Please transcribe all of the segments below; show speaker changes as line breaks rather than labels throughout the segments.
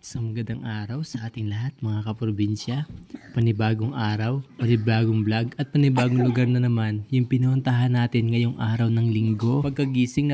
Isang magandang araw sa ating lahat mga kaprobinsya. Panibagong araw, panibagong vlog at panibagong lugar na naman yung pinuntahan natin ngayong araw ng linggo. Pagkagising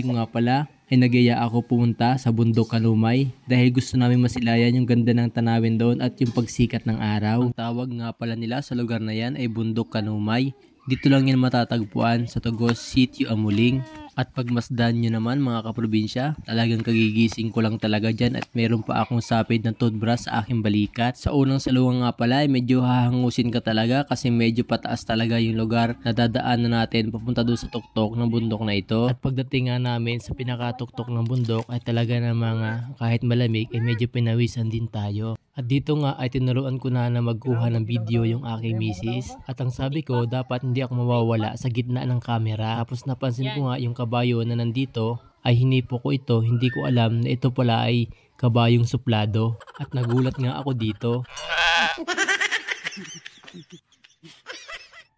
ko nga pala ay nagyaya ako pumunta sa bundok Kanumay dahil gusto namin masilayan yung ganda ng tanawin doon at yung pagsikat ng araw. Ang tawag nga pala nila sa lugar na yan ay bundok Kanumay. Dito lang yan matatagpuan sa Tagos City, Amuling. At pagmasdan nyo naman mga kaprobinsya, talagang kagigising ko lang talaga dyan at meron pa akong sapid ng toothbrush sa aking balikat. Sa unang salungan nga pala ay medyo hahangusin ka talaga kasi medyo pataas talaga yung lugar na dadaanan natin papunta doon sa tuktok ng bundok na ito. At pagdating nga namin sa pinakatuktok ng bundok ay talaga na mga kahit malamig ay medyo pinawisan din tayo. At dito nga ay tinuruan ko na magkuha ng video yung aking misis. At ang sabi ko dapat hindi ako mawawala sa gitna ng camera. Tapos napansin ko nga yung kabayo na nandito ay hinipo ko ito. Hindi ko alam na ito pala ay kabayong suplado. At nagulat nga ako dito.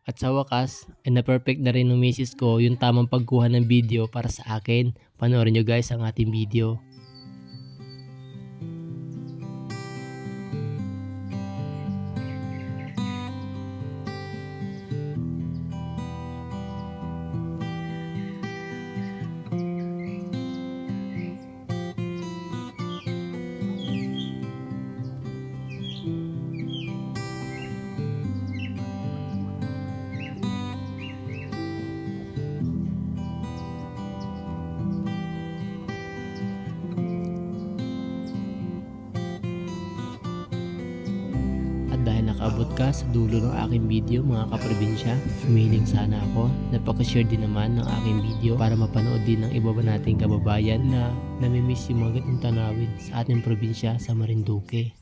At sa wakas ay na-perfect na rin ng misis ko yung tamang pagkuha ng video para sa akin. Panoorin nyo guys ang ating video. Dahil nakaabot ka sa dulo ng aking video mga kaprobinsya, humiling sana ako na pakishare din naman ng aking video para mapanood din ng iba ba nating kababayan na namimiss yung mga ganitong tanawin sa ating probinsya sa Marinduque.